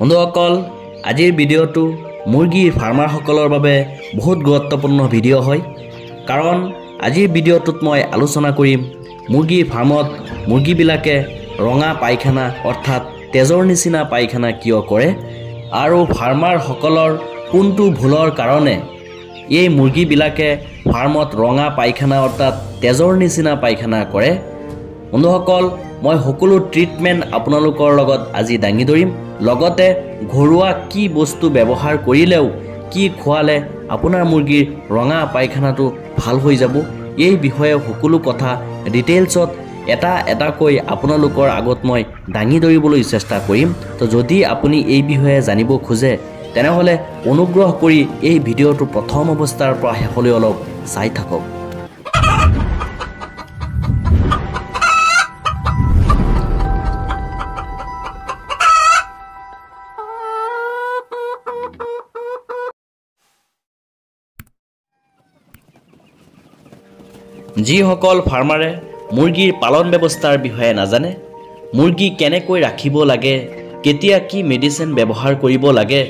বন্ধুসকল আজিৰ ভিডিঅ'টো মুৰ্গীৰ ফাৰ্মাৰসকলৰ বাবে বহুত গুৰুত্বপূৰ্ণ ভিডিঅ' হয় কাৰণ আজিৰ ভিডিঅ'টোত মই আলোচনা কৰিম মুৰ্গীৰ ফাৰ্মত মুৰ্গীবিলাকে ৰঙা পায়খানা অৰ্থাৎ তেজৰ নিচিনা পায়খানা কিয় কৰে আৰু ফাৰ্মাৰসকলৰ কোনটো ভুলৰ কাৰণে এই মুৰ্গীবিলাকে ফাৰ্মত ৰঙা পায়খানা অৰ্থাৎ তেজৰ নিচিনা পায়খানা কৰে। বন্ধুসকল মই সকলো ট্ৰিটমেণ্ট আপোনালোকৰ লগত আজি দাঙি ধৰিম, লগতে ঘৰুৱা কি বস্তু ব্যৱহাৰ কৰিলেও কি খোৱালে আপোনাৰ মুৰ্গীৰ ৰঙা পায়খানাটো ভাল হৈ যাব, এই বিষয়ে সকলো কথা ডিটেইলছত এটা এটাকৈ আপোনালোকৰ আগত মই দাঙি ধৰিবলৈ চেষ্টা কৰিম। তো যদি আপুনি এই বিষয়ে জানিব খোজে তেনেহ'লে অনুগ্ৰহ কৰি এই ভিডিঅ'টো প্ৰথম অৱস্থাৰ পৰা শেষলৈ অলপ চাই থাকক। যিসকল ফাৰ্মাৰে মুৰ্গীৰ পালন ব্যৱস্থাৰ বিষয়ে নাজানে, মুৰ্গী কেনেকৈ ৰাখিব লাগে, কেতিয়া কি মেডিচিন ব্যৱহাৰ কৰিব লাগে,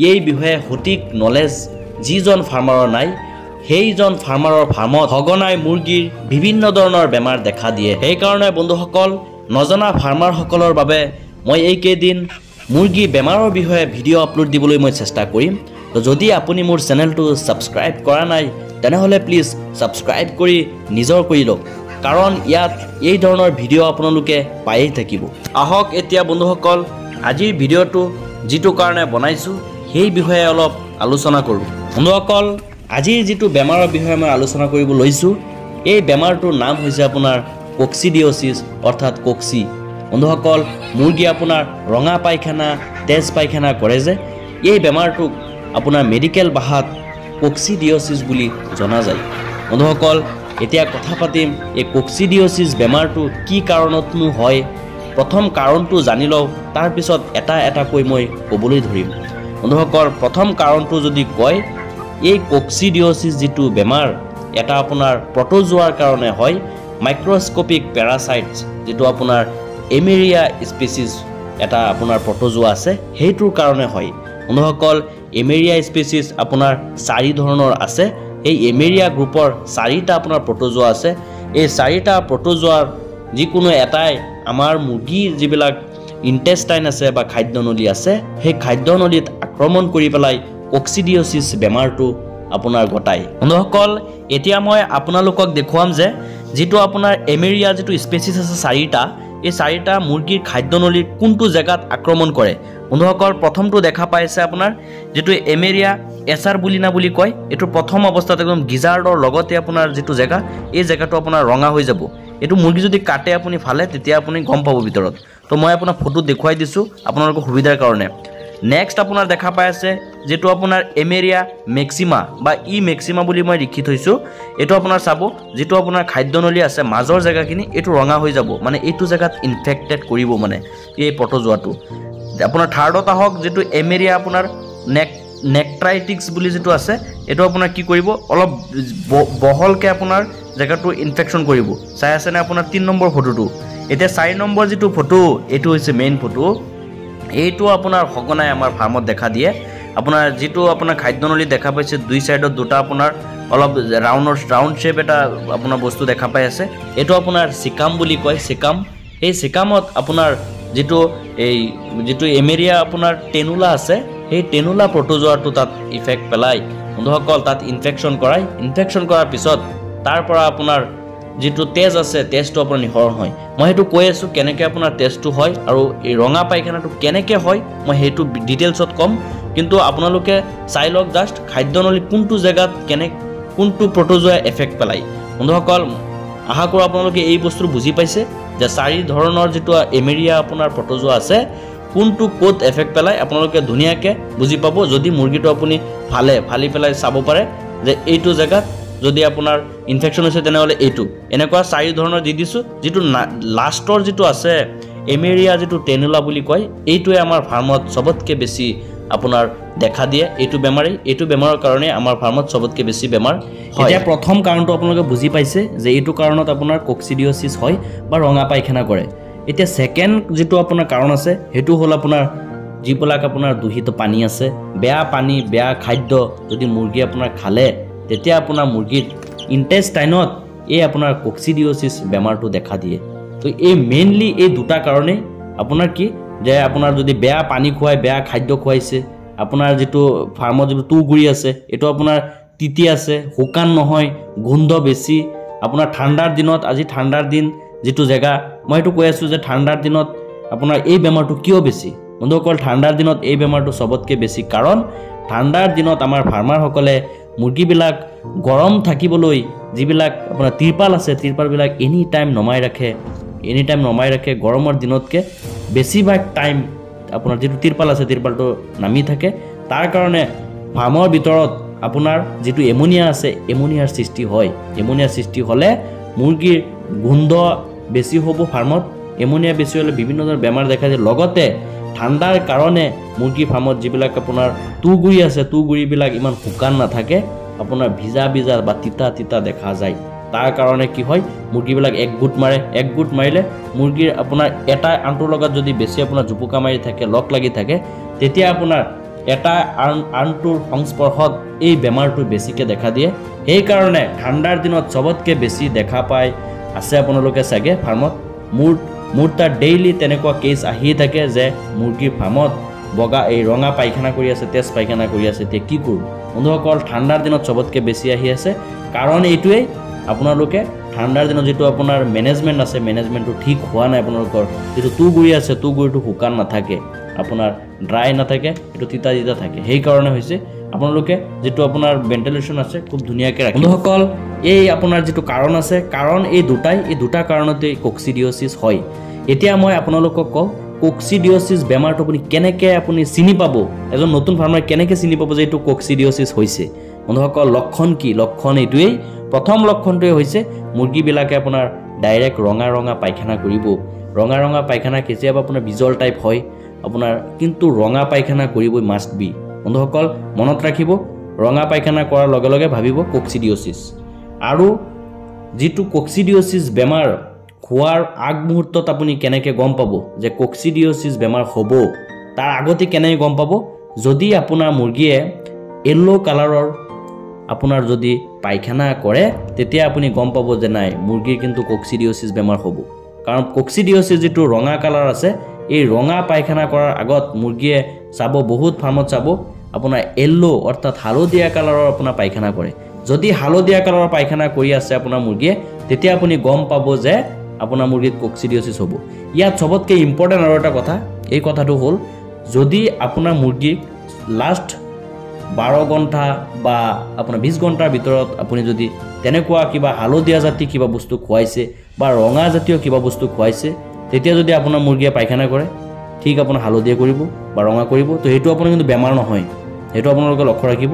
এই বিষয়ে সঠিক নলেজ যিজন ফাৰ্মাৰৰ নাই সেইজন ফাৰ্মাৰৰ ফাৰ্মত সঘনাই মুৰ্গীৰ বিভিন্ন ধৰণৰ বেমাৰ দেখা দিয়ে। সেইকাৰণে বন্ধুসকল নজনা ফাৰ্মাৰসকলৰ বাবে মই এইকেইদিন মুৰ্গী বেমাৰৰ বিষয়ে ভিডিঅ' আপলোড দিবলৈ মই চেষ্টা কৰিম। তো যদি আপুনি মোৰ চেনেলটো ছাবস্ক্ৰাইব কৰা নাই তেনেহ'লে প্লিজ ছাবস্ক্ৰাইব কৰি নিজৰ কৰি লওক, কাৰণ ইয়াত এই ধৰণৰ ভিডিঅ' আপোনালোকে পায়েই থাকিব। আহক এতিয়া বন্ধুসকল আজিৰ ভিডিঅ'টো যিটো কাৰণে বনাইছোঁ সেই বিষয়ে অলপ আলোচনা কৰোঁ। বন্ধুসকল আজিৰ যিটো বেমাৰৰ বিষয়ে মই আলোচনা কৰিব লৈছোঁ এই বেমাৰটোৰ নাম হৈছে আপোনাৰ কক্সিডিঅ'চিছ অৰ্থাৎ কক্সি। বন্ধুসকল মুৰ্গী আপোনাৰ ৰঙা পায়খানা তেজ পায়খানা কৰে যে এই বেমাৰটোক আপোনাৰ মেডিকেল ভাষাত কক্সিডিঅ'চিছ বুলি জনা যায়। বন্ধুসকল এতিয়া কথা পাতিম এই কক্সিডিঅ'চিছ বেমাৰটো কি কাৰণতনো হয়। প্ৰথম কাৰণটো জানি লওঁ, তাৰপিছত এটা এটাকৈ মই ক'বলৈ ধৰিম। বন্ধুসকল প্ৰথম কাৰণটো যদি কয় এই কক্সিডিঅ'চিছ যিটো বেমাৰ এটা আপোনাৰ প্ৰট'জোৱাৰ কাৰণে হয়, মাইক্ৰস্কোপিক পেৰাচাইটছ যিটো আপোনাৰ এমেৰিয়া স্পেচিছ এটা আপোনাৰ প্ৰট'জোৱা আছে সেইটোৰ কাৰণে হয়। বন্ধুসকল এমেৰিয়া স্পেচিছ আপোনাৰ 4 ধৰণৰ আছে। এই এমেৰিয়া গ্ৰুপৰ 4টা আপোনাৰ প্ৰট'জোৱা আছে। এই 4টা প্ৰট'জোৱাৰ যিকোনো এটাই আমাৰ মুৰ্গীৰ যিবিলাক ইণ্টেষ্টাইন আছে বা খাদ্যনলী আছে সেই খাদ্যনলীত আক্ৰমণ কৰি পেলাই কক্সিডিঅ'চিছ বেমাৰটো আপোনাৰ ঘটায়। বন্ধুসকল এতিয়া মই আপোনালোকক দেখুৱাম যে যিটো আপোনাৰ এমেৰিয়া যিটো স্পেচিছ আছে 4টা, এই 4টা মুৰ্গীৰ খাদ্যনলীৰ কোনটো জেগাত আক্ৰমণ কৰে। বন্ধুসকল প্ৰথমটো দেখা পাইছে আপোনাৰ যিটো এমেৰিয়া এচাৰ বুলিনা বুলি কয়, এইটো প্ৰথম অৱস্থাত একদম গিজাৰ্ডৰ লগতে আপোনাৰ যিটো জেগা এই জেগাটো আপোনাৰ ৰঙা হৈ যাব। এইটো মুৰ্গী যদি কাটে আপুনি ফালে তেতিয়া আপুনি গম পাব ভিতৰত। তো মই আপোনাক ফটোত দেখুৱাই দিছোঁ আপোনালোকৰ সুবিধাৰ কাৰণে। নেক্সট আপোনাৰ দেখা পাই আছে যেটো আপোনাৰ এমেৰিয়া মেক্সিমা বা মেক্সিমা বুলি মই লিখি থৈছোঁ। এইটো আপোনাৰ চাব যেটো আপোনাৰ খাদ্যনলী আছে মাজৰ জেগাখিনি এইটো ৰঙা হৈ যাব, মানে এইটো জেগাত ইনফেক্টেড কৰিব মানে এই প্ৰট'জোৱাটো। আপোনাৰ থাৰ্ডত আহক যেটো এমেৰিয়া আপোনাৰ নেক্ট্ৰাইটিক্স বুলি যেটো আছে, এইটো আপোনাৰ কি কৰিব অলপ বহলকৈ আপোনাৰ জেগাটো ইনফেকশ্যন কৰিব। চাই আছেনে আপোনাৰ 3 নম্বৰ ফটোটো। এতিয়া 4 নম্বৰ যিটো ফটো এইটো হৈছে মেইন ফটো। এইটো আপোনাৰ সঘনাই আমাৰ ফাৰ্মত দেখা দিয়ে। আপোনাৰ যিটো আপোনাৰ খাদ্যনলী দেখা পাইছে 2 চাইডত 2টা আপোনাৰ অলপ ৰাউণ্ড শ্বেপ এটা আপোনাৰ বস্তু দেখা পাই আছে, এইটো আপোনাৰ চিকাম বুলি কয়। চিকাম এই চিকামত আপোনাৰ যিটো এমেৰিয়া আপোনাৰ টেনুলা আছে সেই টেনুলা প্ৰট'জোৱাটো তাত ইফেক্ট পেলায়। বন্ধুসকল তাত ইনফেকশ্যন কৰাৰ পিছত তাৰ পৰা আপোনাৰ যিটো তেজ আছে তেজটো আপোনাৰ নিঃসৰণ হয়। মই সেইটো কৈ আছোঁ কেনেকৈ আপোনাৰ তেজটো হয় আৰু এই ৰঙা পায়খানাটো কেনেকৈ হয় মই সেইটো ডিটেইলছত ক'ম, কিন্তু আপোনালোকে চাই লওক জাষ্ট খাদ্যনলীত কোনটো জেগাত কোনটো প্ৰট'জোৱাই এফেক্ট পেলায়। বন্ধুসকল আশা কৰোঁ আপোনালোকে এই বস্তু বুজি পাইছে যে 4 ধৰণৰ যিটো এমেৰিয়া আপোনাৰ প্ৰট'জোৱা আছে কোনটো ক'ত এফেক্ট পেলায় আপোনালোকে ধুনীয়াকৈ বুজি পাব যদি মুৰ্গীটো আপুনি ফালি পেলাই চাব পাৰে যে এইটো জেগাত যদি আপোনাৰ ইনফেকশ্যন হৈছে তেনেহ'লে এইটো এনেকুৱা 4 ধৰণৰ দি দিছোঁ। যিটো লাষ্টৰ যিটো আছে এমেৰিয়া যিটো টেনুলা বুলি কয় এইটোৱে আমাৰ ফাৰ্মত চবতকৈ বেছি আপোনাৰ দেখা দিয়ে। এইটো বেমাৰৰ কাৰণে আমাৰ ফাৰ্মত চবতকৈ বেছি বেমাৰ হয়। এতিয়া প্ৰথম কাৰণটো আপোনালোকে বুজি পাইছে যে এইটো কাৰণত আপোনাৰ কক্সিডিঅ'চিছ হয় বা ৰঙা পায়খানা কৰে। এতিয়া সেকেন্ড যেটো আপোনাৰ কাৰণ আছে হেতু হল আপোনাৰ যিবিলাক আপোনাৰ দূষিত পানী আছে, বেয়া পানী, বেয়া খাদ্য যদি মুৰ্গী আপোনাৰ খালে, তেতিয়া আপোনাৰ মুৰ্গীৰ ইণ্টেষ্টাইনত এই আপোনাৰ কক্সিডিঅ'চিছ বেমাৰটো দেখা দিয়ে। তো এই মেইনলি এই দুটা কাৰণেই আপোনাৰ কি যে আপোনাৰ যদি বেয়া পানী খুৱাই, বেয়া খাদ্য খুৱাইছে, আপোনাৰ যিটো ফাৰ্মত যিটো তুঁহগুৰি আছে এইটো আপোনাৰ তিতি আছে, শুকান নহয়, গোন্ধ বেছি। আপোনাৰ ঠাণ্ডাৰ দিনত, আজি ঠাণ্ডাৰ দিন যিটো জেগা, মই এইটো কৈ আছোঁ যে ঠাণ্ডাৰ দিনত আপোনাৰ এই বেমাৰটো কিয় বেছি? বন্ধুসকল, ঠাণ্ডাৰ দিনত এই বেমাৰটো চবতকৈ বেছি, কাৰণ ঠাণ্ডাৰ দিনত আমাৰ ফাৰ্মাৰসকলে মুৰ্গীবিলাক গৰম থাকিবলৈ যিবিলাক আপোনাৰ তিৰপাল আছে, তিৰপালবিলাক এনি টাইম নমাই ৰাখে। গৰমৰ দিনতকৈ বেছিভাগ টাইম আপোনাৰ যিটো তিৰপাল আছে তিৰপালটো নামি থাকে। তাৰ কাৰণে ফাৰ্মৰ ভিতৰত আপোনাৰ যিটো এমনিয়া আছে, এমনিয়াৰ সৃষ্টি হয়। এমনিয়াৰ সৃষ্টি হ'লে মুৰ্গীৰ গোন্ধ বেছি হ'ব ফাৰ্মত। এমনিয়া বেছি হ'লে বিভিন্ন ধৰণৰ বেমাৰ দেখা যায়। লগতে ঠাণ্ডাৰ কাৰণে মুৰ্গী ফাৰ্মত যিবিলাক আপোনাৰ তুঁহগুৰি আছে, তুঁহগুৰিবিলাক ইমান শুকান নাথাকে, আপোনাৰ ভিজা বা তিতা দেখা যায়। তাৰ কাৰণে কি হয়, মুৰ্গীবিলাক একগোট মাৰিলে মুৰ্গীৰ আপোনাৰ এটা আনটোৰ লগত যদি বেছি আপোনাৰ জুপুকা মাৰি থাকে, লগ লাগি থাকে, তেতিয়া আপোনাৰ এটা আনটোৰ সংস্পৰ্শত এই বেমাৰটো বেছিকৈ দেখা দিয়ে। সেইকাৰণে ঠাণ্ডাৰ দিনত চবতকৈ বেছি দেখা পায় আছে আপোনালোকে চাগে ফাৰ্মত। মোৰ তাত ডেইলি তেনেকুৱা কেছ আহিয়ে থাকে যে মুৰ্গীৰ ফাৰ্মত বগা এই ৰঙা পায়খানা কৰি আছে, তেজ পায়খানা কৰি আছে। এতিয়া কি কৰোঁ বন্ধুসকল? ঠাণ্ডাৰ দিনত চবতকৈ বেছি আহি আছে, কাৰণ এইটোৱেই আপোনালোকে ঠাণ্ডাৰ দিনত যিটো আপোনাৰ মেনেজমেণ্ট আছে, মেনেজমেণ্টটো ঠিক হোৱা নাই। আপোনালোকৰ যিটো তুঁহগুৰি আছে, তুঁহগুৰিটো শুকান নাথাকে, আপোনাৰ ড্ৰাই নাথাকে, এইটো তিতা থাকে। সেইকাৰণে হৈছে আপোনালোকে যিটো আপোনাৰ ভেণ্টিলেশ্যন আছে খুব ধুনীয়াকৈ ৰাখে। বন্ধুসকল, এই আপোনাৰ যিটো কাৰণ আছে, কাৰণ এই দুটা কাৰণতে কক্সিডিঅ'চিছ হয়। এতিয়া মই আপোনালোকক কওঁ, কক্সিডিঅ'চিছ বেমাৰটো কেনেকৈ আপুনি চিনি পাব? এজন নতুন ফাৰ্মাৰে কেনেকৈ চিনি পাব যে এইটো কক্সিডিঅ'চিছ হৈছে? বন্ধুসকল, লক্ষণ কি? লক্ষণ এইটোৱেই। প্ৰথম লক্ষণটোৱে হৈছে মুৰ্গীবিলাকে আপোনাৰ ডাইৰেক্ট ৰঙা পায়খানা কৰিব। ৰঙা পায়খানা কেতিয়াবা আপোনাৰ বিজল টাইপ হয় আপোনাৰ, কিন্তু ৰঙা পায়খানা কৰিবই মাষ্ট বি। বন্ধুসকল, মনত ৰাখিব, ৰঙা পায়খানা কৰাৰ লগে লগে ভাবিব কক্সিডিঅ'চিছ। আৰু যিটো কক্সিডিঅ'চিছ বেমাৰ হোৱাৰ আগমুহূৰ্তত আপুনি কেনেকৈ গম পাব যে কক্সিডিঅ'চিছ বেমাৰ হ'ব? তাৰ আগতে কেনেকৈ গম পাব? যদি আপোনাৰ মুৰ্গীয়ে য়েল্ল' কালাৰৰ আপোনাৰ যদি পায়খানা কৰে, তেতিয়া আপুনি গম পাব যে নাই, মুৰ্গীৰ কিন্তু কক্সিডিঅ'চিছ বেমাৰ হ'ব। কাৰণ কক্সিডিঅ'চিছ যিটো ৰঙা কালাৰ আছে, এই ৰঙা পায়খানা কৰাৰ আগত মুৰ্গীয়ে চাব, বহুত ফাৰ্মত চাব আপোনাৰ য়েল্ল' অৰ্থাৎ হালধীয়া কালাৰৰ আপোনাৰ পায়খানা কৰে। যদি হালধীয়া কালাৰৰ পায়খানা কৰি আছে আপোনাৰ মুৰ্গীয়ে, তেতিয়া আপুনি গম পাব যে আপোনাৰ মুৰ্গীত কক্সিডিঅ'চিছ হ'ব। ইয়াত চবতকৈ ইম্পৰ্টেণ্ট আৰু এটা কথা, এই কথাটো হ'ল, যদি আপোনাৰ মুৰ্গীক লাষ্ট 12 ঘণ্টা বা আপোনাৰ 20 ঘণ্টাৰ ভিতৰত আপুনি যদি তেনেকুৱা কিবা হালধীয়া জাতীয় কিবা বস্তু খুৱাইছে বা ৰঙা জাতীয় কিবা বস্তু খুৱাইছে, তেতিয়া যদি আপোনাৰ মুৰ্গীয়ে পায়খানা কৰে, ঠিক আপোনাৰ হালধীয়া কৰিব বা ৰঙা কৰিব, তো সেইটো আপোনাৰ কিন্তু বেমাৰ নহয়। সেইটো আপোনালোকে লক্ষ্য ৰাখিব।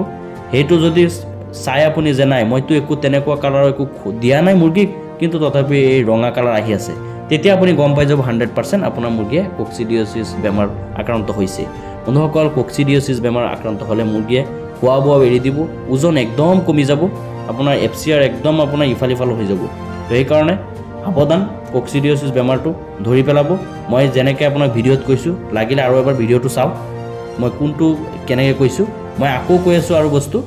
সেইটো যদি চাই আপুনি যে নাই, মইতো একো তেনেকুৱা কালাৰৰ একো দিয়া নাই মুৰ্গীক, কিন্তু তথাপি এই ৰঙা কালাৰ আহি আছে, তেতিয়া আপুনি গম পাই যাব 100% আপোনাৰ মুৰ্গীয়ে কক্সিডিঅ'চিছ বেমাৰ আক্ৰান্ত হৈছে। বন্ধুসকল, কক্সিডিঅ'চিছ বেমাৰ আক্ৰান্ত হ'লে মুৰ্গীয়ে খোৱা বোৱা এৰি দিব, ওজন একদম কমি যাব, আপোনাৰ FCR একদম আপোনাৰ ইফাল হৈ যাব। তো সেইকাৰণে সাৱধান, কক্সিডিঅ'চিছ বেমাৰটো ধৰি পেলাব। মই যেনেকৈ আপোনাক ভিডিঅ'ত কৈছোঁ, লাগিলে আৰু এবাৰ ভিডিঅ'টো চাওক, মই কোনটো কেনেকৈ কৈছোঁ। মই আকৌ কৈ আছোঁ আৰু বস্তু,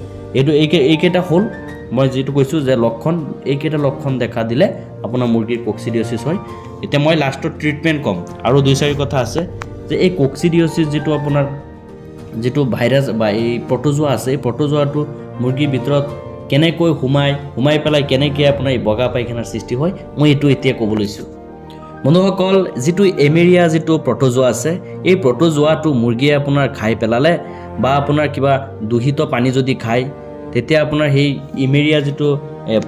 এইকেইটা হ'ল মই যিটো কৈছোঁ যে লক্ষণ, এইকেইটা লক্ষণ দেখা দিলে আপোনাৰ মুৰ্গীৰ কক্সিডিঅ'চিছ হয়। এতিয়া মই লাষ্টত ট্ৰিটমেণ্ট ক'ম। আৰু 2-4 কথা আছে যে এই কক্সিডিঅ'চিছ যিটো আপোনাৰ যিটো ভাইৰাছ বা এই প্ৰটোজোৱা আছে, এই প্ৰটোজোৱাটো মুৰ্গীৰ ভিতৰত কেনেকৈ সোমাই পেলাই কেনেকৈ আপোনাৰ এই বগা পায়খানাৰ সৃষ্টি হয়, মই এইটো এতিয়া ক'ব লৈছোঁ। বন্ধুসকল, যিটো এমেৰিয়া যিটো প্ৰটোজোৱা আছে, এই প্ৰটোজোৱাটো মুৰ্গীয়ে আপোনাৰ খাই পেলালে বা আপোনাৰ কিবা দূষিত পানী যদি খায়, তেতিয়া আপোনাৰ সেই এমেৰিয়া যিটো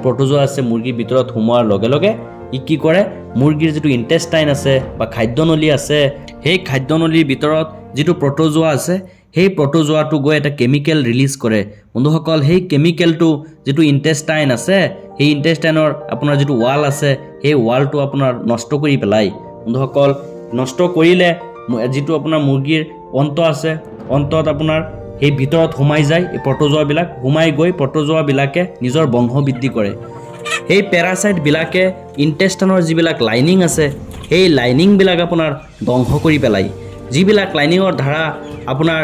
প্ৰটোজোৱা আছে মুৰ্গীৰ ভিতৰত সোমোৱাৰ লগে লগে ই কি কৰে, মুৰ্গীৰ যিটো ইণ্টেষ্টাইন আছে বা খাদ্যনলী আছে, সেই খাদ্যনলীৰ ভিতৰত যিটো প্ৰটোজোৱা আছে, সেই প্ৰটোজোৱাটো গৈ এটা কেমিকেল ৰিলিজ কৰে। বন্ধুসকল, সেই কেমিকেলটো যিটো ইণ্টেষ্টাইন আছে, সেই ইণ্টেষ্টাইনৰ আপোনাৰ যিটো ৱাল আছে, সেই ৱালটো আপোনাৰ নষ্ট কৰি পেলাই। বন্ধুসকল, নষ্ট কৰিলে যিটো আপোনাৰ মুৰ্গীৰ অন্ত আছে, অন্তত আপোনাৰ সেই ভিতৰত সোমাই যায়, এই প্ৰটোজোৱাবিলাক সোমাই গৈ প্ৰটোজোৱাবিলাকে নিজৰ বংশ বৃদ্ধি কৰে। সেই পেৰাচাইটবিলাকে ইণ্টেষ্টাইনৰ যিবিলাক লাইনিং আছে, সেই লাইনিংবিলাক আপোনাৰ ধ্বংস কৰি পেলায়। যিবিলাক লাইনিঙৰ ধাৰা আপোনাৰ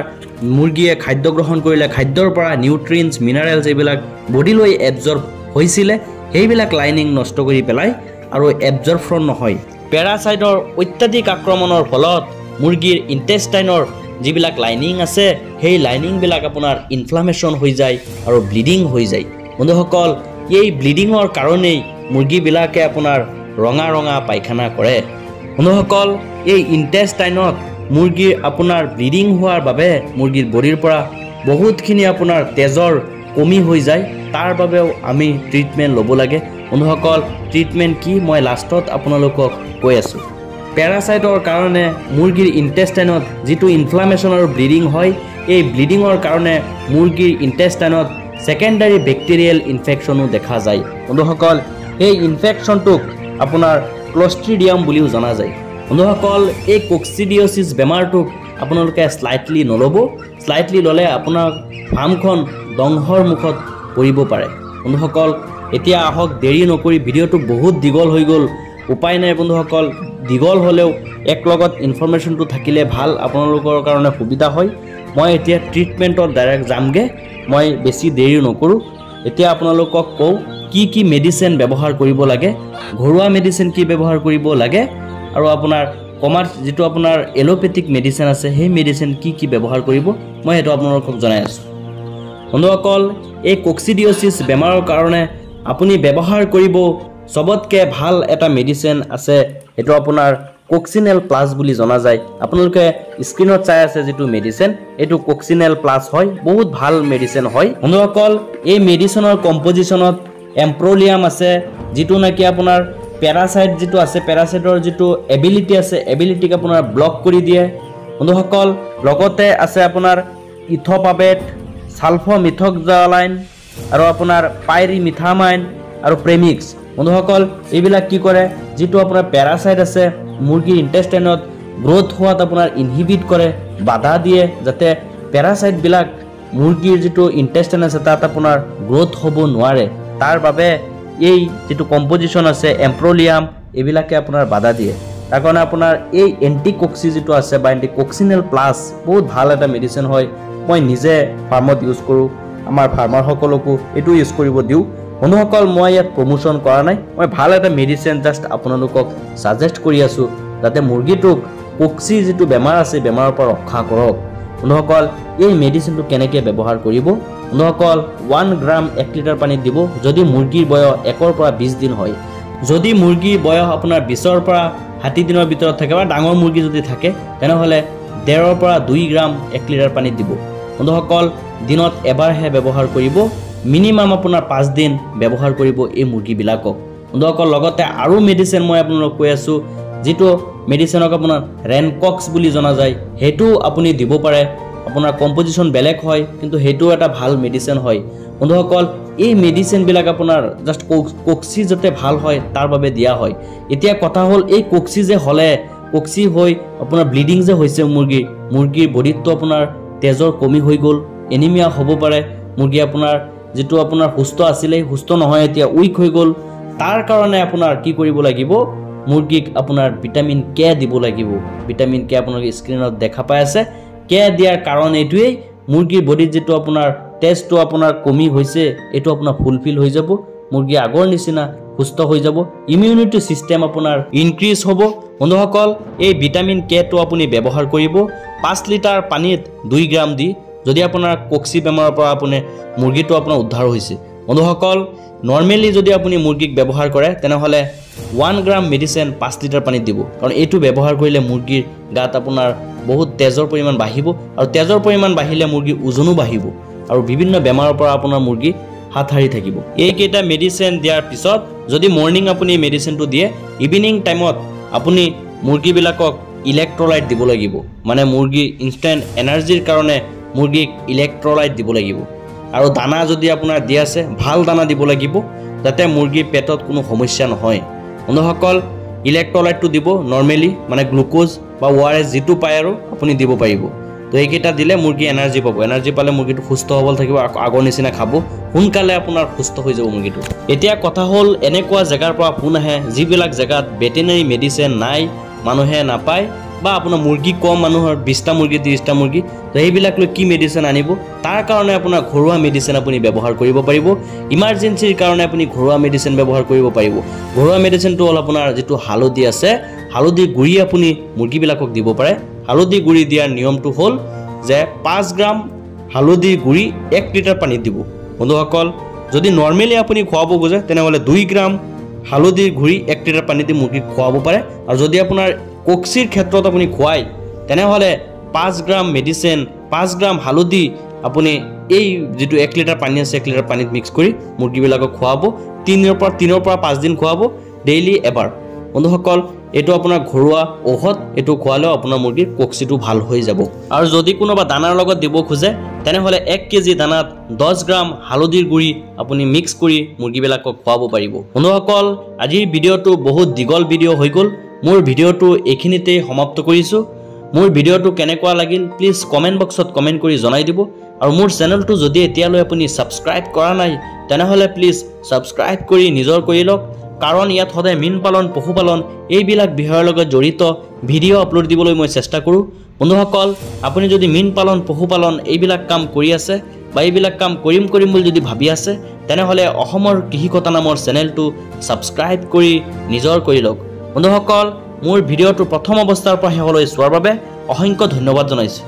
মুৰ্গীয়ে খাদ্য গ্ৰহণ কৰিলে খাদ্যৰ পৰা নিউট্ৰিয়েণ্টছ মিনাৰেলছ এইবিলাক বডিলৈ এবজৰ্ব হৈছিলে সেইবিলাক লাইনিং নষ্ট কৰি পেলাই আৰু এবজৰ্পশ্যন নহয়। পেৰাচাইটৰ অত্যাধিক আক্ৰমণৰ ফলত মুৰ্গীৰ ইণ্টেষ্টাইনৰ যিবিলাক লাইনিং আছে সেই লাইনিংবিলাক আপোনাৰ ইনফ্লামেশ্যন হৈ যায় আৰু ব্লিডিং হৈ যায়। বন্ধুসকল এই ব্লিডিঙৰ কাৰণেই মুৰ্গীবিলাকে আপোনাৰ ৰঙা ৰঙা পায়খানা কৰে। বন্ধুসকল এই ইণ্টেষ্টাইনত মুৰ্গীৰ আপোনাৰ ব্লিডিং হোৱাৰ বাবে মুৰ্গীৰ বডিৰ পৰা বহুতখিনি আপোনাৰ তেজৰ কমি হৈ যায়। তাৰ বাবেও আমি ট্ৰিটমেণ্ট ল'ব লাগে। বন্ধুসকল ট্ৰিটমেণ্ট কি মই লাষ্টত আপোনালোকক কৈ আছোঁ। পেৰাচাইটৰ কাৰণে মুৰ্গীৰ ইণ্টেষ্টাইনত যিটো ইনফ্লামেশ্যন আৰু ব্লিডিং হয় এই ব্লিডিঙৰ কাৰণে মুৰ্গীৰ ইণ্টেষ্টাইনত ছেকেণ্ডাৰী বেক্টেৰিয়েল ইনফেকশ্যনো দেখা যায়। বন্ধুসকল এই ইনফেকশ্যনটোক আপোনাৰ ক্লষ্ট্ৰিডিয়াম বুলিও জনা যায়। বন্ধুসকল এই কক্সিডিঅ'চিছ বেমাৰটোক আপোনালোকে স্লাইটলি নল'ব। স্লাইটলি ল'লে আপোনাৰ ফাৰ্মখন ধ্বংসৰ মুখত পৰিব পাৰে। বন্ধুসকল এতিয়া আহক দেৰি নকৰি ভিডিঅ'টো বহুত দীঘল হৈ গ'ল, উপায় নাই বন্ধুসকল। দীঘল হ'লেও এক লগত ইনফৰমেশ্যনটো থাকিলে ভাল, আপোনালোকৰ কাৰণে সুবিধা হয়। মই এতিয়া ট্ৰিটমেণ্টত ডাইৰেক্ট যামগৈ, মই বেছি দেৰি নকৰোঁ। এতিয়া আপোনালোকক কওঁ কি কি মেডিচিন ব্যৱহাৰ কৰিব লাগে, ঘৰুৱা মেডিচিন কি ব্যৱহাৰ কৰিব লাগে আৰু আপোনাৰ কমাৰ্চ যিটো আপোনাৰ এলোপেথিক মেডিচিন আছে সেই মেডিচিন কি কি ব্যৱহাৰ কৰিব মই সেইটো আপোনালোকক জনাই আছোঁ। বন্ধুসকল এই কক্সিডিঅ'চিছ বেমাৰৰ কাৰণে আপুনি ব্যৱহাৰ কৰিব চবতকৈ ভাল এটা মেডিচিন আছে, সেইটো আপোনাৰ কক্সিনেল প্লাছ বুলি জনা যায়। আপোনালোকে স্ক্ৰীনত চাই আছে যিটো মেডিচিন এইটো কক্সিনেল প্লাছ হয়, বহুত ভাল মেডিচিন হয়। বন্ধুসকল এই মেডিচিনৰ কম্পজিশ্যনত এম্প্ৰলিয়াম আছে, যিটো নেকি আপোনাৰ পেৰাচাইট যিটো আছে পেৰাচাইটৰ যিটো এবিলিটি আছে এবিলিটিক আপোনাৰ ব্লক কৰি দিয়ে। বন্ধুসকল লগতে আছে আপোনাৰ ইথ'পাবেট, ছালফমিথক্সালাইন আৰু আপোনাৰ পাইৰিমিথামাইন আৰু প্ৰেমিক্স। বন্ধুসকল এইবিলাক কি কৰে, যিটো আপোনাৰ পেৰাচাইট আছে মুৰ্গীৰ ইণ্টেষ্টাইনত গ্ৰ'থ হোৱাত আপোনাৰ ইনহিবিট কৰে, বাধা দিয়ে যাতে পেৰাচাইটবিলাক মুৰ্গীৰ যিটো ইণ্টেষ্টাইন আছে তাত আপোনাৰ গ্ৰ'থ হ'ব নোৱাৰে। তাৰ বাবে এই যিটো কম্পজিশ্যন আছে এম্প্ৰলিয়াম এইবিলাকে আপোনাৰ বাধা দিয়ে। তাৰ কাৰণে আপোনাৰ এই এণ্টিকক্সি যিটো আছে বা এণ্টিকক্সিনেল প্লাছ বহুত ভাল এটা মেডিচিন হয়। মই নিজে ফাৰ্মত ইউজ কৰোঁ, আমাৰ ফাৰ্মাৰসকলকো এইটো ইউজ কৰিব দিওঁ। বন্ধুসকল মই ইয়াত প্ৰমোশ্যন কৰা নাই, মই ভাল এটা মেডিচিন জাষ্ট আপোনালোকক ছাজেষ্ট কৰি আছোঁ যাতে মুৰ্গীটোক কক্সি যিটো বেমাৰ আছে বেমাৰৰ পৰা ৰক্ষা কৰক। বন্ধুসকল এই মেডিচিনটো কেনেকৈ ব্যৱহাৰ কৰিব, বন্ধুসকল 1 গ্ৰাম 1 লিটাৰ পানীত দিব যদি মুৰ্গীৰ বয়স 1 পৰা 20 দিন হয়। যদি মুৰ্গীৰ বয়স আপোনাৰ 20 পৰা 60 দিনৰ ভিতৰত থাকে বা ডাঙৰ মুৰ্গী যদি থাকে তেনেহ'লে 1.5 পৰা 2 গ্ৰাম 1 লিটাৰ পানীত দিব। বন্ধুসকল দিনত এবাৰহে ব্যৱহাৰ কৰিব, মিনিমাম আপোনাৰ 5 দিন ব্যৱহাৰ কৰিব এই মুৰ্গীবিলাকক। বন্ধুসকল লগতে আৰু মেডিচিন মই আপোনালোকক কৈ আছোঁ, যিটো মেডিচিনক আপোনাৰ ৰেনকক্স বুলি জনা যায়, সেইটো আপুনি দিব পাৰে। আপোনাৰ কম্পজিশ্যন বেলেগ হয় কিন্তু সেইটো এটা ভাল মেডিচিন হয়। বন্ধুসকল এই মেডিচিনবিলাক আপোনাৰ জাষ্ট কক্সি যাতে ভাল হয় তাৰ বাবে দিয়া হয়। এতিয়া কথা হ'ল এই কক্সি যে হ'লে কক্সি হৈ আপোনাৰ ব্লিডিং যে হৈছে মুৰ্গীৰ বডিতটো আপোনাৰ তেজৰ কমি হৈ গ'ল, এনিমিয়া হ'ব পাৰে, মুৰ্গী আপোনাৰ যিটো আপোনাৰ সুস্থ আছিলে সুস্থ নহয় এতিয়া উইক হৈ গ'ল। তাৰ কাৰণে আপোনাৰ কি কৰিব লাগিব, মুৰ্গীক আপোনাৰ ভিটামিন কে দিব লাগিব। ভিটামিন কে আপোনালোকে স্ক্ৰীনত দেখা পাই আছে। কে দিয়াৰ কাৰণ এইটোৱেই, মুৰ্গীৰ বডিত যিটো আপোনাৰ তেজটো আপোনাৰ কমি হৈছে এইটো আপোনাৰ ফুলফিল হৈ যাব, মুৰ্গী আগৰ নিচিনা সুস্থ হৈ যাব, ইমিউনিটি ছিষ্টেম আপোনাৰ ইনক্ৰিজ হ'ব। বন্ধুসকল এই ভিটামিন কেটো আপুনি ব্যৱহাৰ কৰিব 5 লিটাৰ পানীত 2 গ্ৰাম দি, যদি আপোনাৰ কক্সি বেমাৰৰ পৰা আপুনি মুৰ্গীটো আপোনাৰ উদ্ধাৰ হৈছে। বন্ধুসকল নৰ্মেলি যদি আপুনি মুৰ্গীক ব্যৱহাৰ কৰে তেনেহ'লে 1 গ্ৰাম মেডিচিন 5 লিটাৰ পানীত দিব, কাৰণ এইটো ব্যৱহাৰ কৰিলে মুৰ্গীৰ গাত আপোনাৰ বহুত তেজৰ পৰিমাণ বাঢ়িব আৰু তেজৰ পৰিমাণ বাঢ়িলে মুৰ্গীৰ ওজনো বাঢ়িব আৰু বিভিন্ন বেমাৰৰ পৰা আপোনাৰ মুৰ্গী হাত সাৰি থাকিব। এইকেইটা মেডিচিন দিয়াৰ পিছত যদি মৰ্নিং আপুনি মেডিচিনটো দিয়ে, ইভিনিং টাইমত আপুনি মুৰ্গীবিলাকক ইলেক্ট্ৰলাইট দিব লাগিব, মানে মুৰ্গীৰ ইনষ্টেণ্ট এনাৰ্জিৰ কাৰণে মুৰ্গীক ইলেক্ট্ৰলাইট দিব লাগিব। আৰু দানা যদি আপোনাৰ দি আছে ভাল দানা দিব লাগিব যাতে মুৰ্গীৰ পেটত কোনো সমস্যা নহয়। বন্ধুসকল ইলেক্ট্ৰলাইটটো দিব নৰ্মেলি, মানে গ্লুক'জ বা ORS যিটো পায় আৰু আপুনি দিব পাৰিব। তো এইকেইটা দিলে মুৰ্গী এনাৰ্জি পাব, এনাৰ্জি পালে মুৰ্গীটো সুস্থ সবল থাকিব, আগৰ নিচিনা খাব, সোনকালে আপোনাৰ সুস্থ হৈ যাব মুৰ্গীটো। এতিয়া কথা হ'ল এনেকুৱা জেগাৰ পৰা ফোন আহে যিবিলাক জেগাত ভেটেনেৰি মেডিচিন নাই, মানুহে নাপায়, বা আপোনাৰ মুৰ্গী কম মানুহৰ 20টা মুৰ্গী 30টা মুৰ্গী তো সেইবিলাক লৈ কি মেডিচিন আনিব তাৰ কাৰণে আপোনাৰ ঘৰুৱা মেডিচিন আপুনি ব্যৱহাৰ কৰিব পাৰিব ইমাৰ্জেন্সিৰ কাৰণে আপুনি ঘৰুৱা মেডিচিন ব্যৱহাৰ কৰিব পাৰিব ঘৰুৱা মেডিচিনটো হ'ল আপোনাৰ যেটো হালধি আছে হালধি গুৰি আপুনি মুৰ্গীবিলাকক দিব পাৰে হালধি গুৰি দিয়াৰ নিয়মটো হ'ল যে 5 গ্ৰাম হালধি গুৰি 1 লিটাৰ পানীত দিব বন্ধুসকল যদি নৰমালি আপুনি খুৱাব বুজে তেনেহলে 2 গ্ৰাম হালধি গুৰি 1 লিটাৰ পানী দি মুৰ্গীক খুৱাব পাৰে আৰু যদি আপোনাৰ কক্সিৰ ক্ষেত্ৰত আপুনি খুৱাই তেনেহলে 5 গ্ৰাম মেডিচিন 5 গ্ৰাম হালধি আপুনি এই যেটো 1 লিটাৰ পানী আছে 1 লিটাৰ পানীত মিক্স কৰি মুৰ্গীবিলাকক খুৱাব 3 পৰা 5 দিন খুৱাব ডেইলি এবাৰ বন্ধুসকল এটো আপোনাৰ ঘৰুৱা ঔষধ এটো খোৱালেও আপোনাৰ মুৰ্গীৰ কক্সিটো ভাল হৈ যাব আৰু যদি কোনোবা দানাৰ লগত দিব খোজে তেনেহলে 1 কেজি দানাত 10 গ্ৰাম হালধিৰ গুৰি আপুনি মিক্স কৰি মুৰ্গীবিলাকক খুৱাব পাৰিব বন্ধুসকল আজিৰ ভিডিওটো বহুত দীঘল ভিডিও হৈ গল মোৰ ভিডিওটো এখিনিতে সমাপ্ত কৰিছো মোৰ ভিডিওটো কেনেকুৱা লাগিল প্লিজ কমেন্ট বক্সত কমেন্ট কৰি জনাই দিব আৰু মোৰ চেনেলটো যদি এতিয়ালৈ আপুনি সাবস্ক্ৰাইব কৰা নাই তেনেহলে প্লিজ সাবস্ক্ৰাইব কৰি নিজৰ কৰি লওক কাৰণ ইয়াত সদায় মীন পালন পশুপালন এইবিলাক বিষয়ৰ লগত জড়িত ভিডিও আপলোড দিবলৈ মই চেষ্টা কৰো বন্ধুসকল আপুনি যদি মীন পালন পশুপালন এইবিলাক কাম কৰি আছে বা এইবিলাক কাম কৰিম বুলি যদি ভাবি আছে তেনেহলে অসমৰ কৃষিকতা নামৰ চেনেলটো সাবস্ক্ৰাইব কৰি নিজৰ কৰি লওক বন্ধুসকল মোৰ ভিডিওটো প্ৰথম অৱস্থাৰ পৰা শেষলৈ চোৱাৰ বাবে অসংখ্য ধন্যবাদ জনাইছো